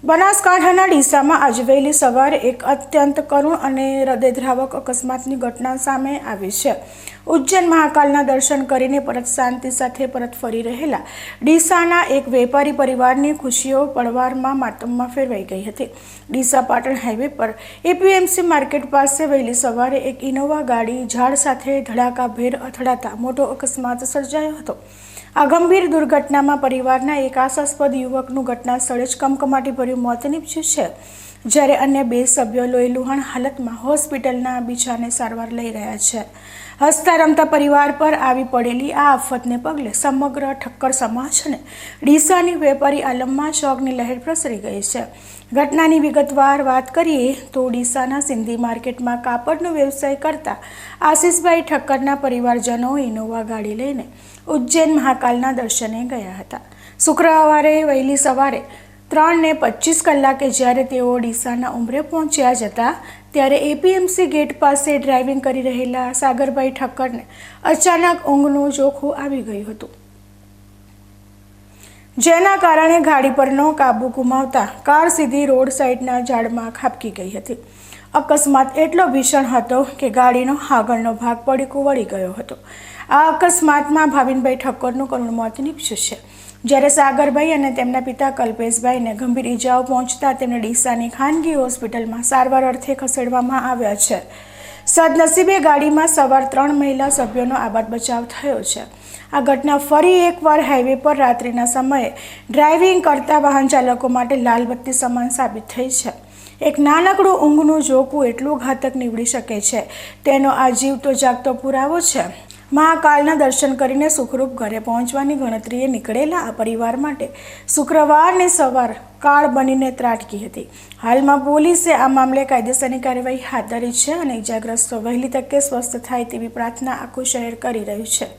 બનાસકાંઠાના ડીસામાં આજે વહેલી સવારે એક અત્યંત કરુણ અને હૃદયદ્રાવક અકસ્માતની ઘટના સામે આવી છે। ઉજ્જૈન મહાકાલના દર્શન કરીને પરત શાંતિ સાથે પરત ફરી રહેલા ડીસાના એક વેપારી પરિવારની ખુશીઓ પળવારમાં માતમમાં ફેરવાઈ ગઈ હતી। ડીસા પાટણ હાઈવે પર એપીએમસી માર્કેટ પાસે વહેલી સવારે એક ઇનોવા ગાડી ઝાડ સાથે ધડાકાભેર અથડાતા મોટો અકસ્માત સર્જાયો હતો। આ ગંભીર દુર્ઘટનામાં પરિવારના એક આશાસ્પદ યુવકનું ઘટના સ્થળે જ કમકમાટીભર્યું મોત નીપજ્યું છે, જ્યારે અન્ય બે સભ્યો લોહીલુહાણ હાલતમાં હોસ્પિટલના બીજાને સારવાર લઈ રહ્યા છે। હસતા રમતા પરિવાર પર આવી પડેલી આ આફતને પગલે સમગ્ર ઠક્કર સમાજ અને ડીસાની વેપારી આલમમાં શોકની લહેર પ્રસરી ગઈ છે। ઘટનાની વિગતવાર વાત કરીએ તો ડીસાના સિંધી માર્કેટમાં કાપડનો વ્યવસાય કરતા આશીષભાઈ ઠક્કરના પરિવારજનો ઇનોવા ગાડી લઈને ઉજ્જૈન મહાકાલના દર્શને ગયા હતા। શુક્રવારે વહેલી સવારે 3:25 કલાકે જ્યારે તેઓ ડીસાના ઉંમરે પહોંચ્યા હતા, ત્યારે એપીએમસી ગેટ પાસે ડ્રાઇવિંગ કરી રહેલા સાગરભાઈ ઠક્કરને અચાનક ઊંઘનું જોખું આવી ગયું હતું, જેના કારણે ગાડી પરનો કાબુ ગુમાવતા કાર સીધી રોડ સાઈડના ઝાડમાં ખાબકી ગઈ હતી। અકસ્માત એટલો ભીષણ હતો કે ગાડીનો આગળનો ભાગ પડીકું વળી ગયો હતો। આ અકસ્માતમાં ભાવિનભાઈ ઠક્કરનું કરુણ મોત નીપજ્યું છે, જ્યારે સાગરભાઈ અને તેમના પિતા કલ્પેશભાઈને ગંભીર ઈજાઓ પહોંચતા તેમને ડીસાની ખાનગી હોસ્પિટલમાં સારવાર અર્થે ખસેડવામાં આવ્યા છે। સદનસીબે ગાડીમાં સવાર 3 મહિલા સભ્યોનો આબાદ બચાવ થયો છે। આ ઘટના ફરી એકવાર હાઈવે પર રાત્રિના સમયે ડ્રાઇવિંગ કરતા વાહન ચાલકો માટે લાલ બત્તી સમાન સાબિત થઈ છે। એક નાનકડું ઊંઘનું ઝોકું એટલું ઘાતક નીવડી શકે છે, તેનો આ જીવતો જાગતો પુરાવો છે। મહાકાલના દર્શન કરીને સુખરૂપ ઘરે પહોંચવાની ગણતરીએ નીકળેલા આ પરિવાર માટે શુક્રવારની સવાર કાળ બનીને ત્રાટકી હતી। હાલમાં પોલીસે આ મામલે કાયદેસરની કાર્યવાહી હાથ ધરી છે અને ઇજાગ્રસ્તો વહેલી તકે સ્વસ્થ થાય તેવી પ્રાર્થના આખું શહેર કરી રહ્યું છે।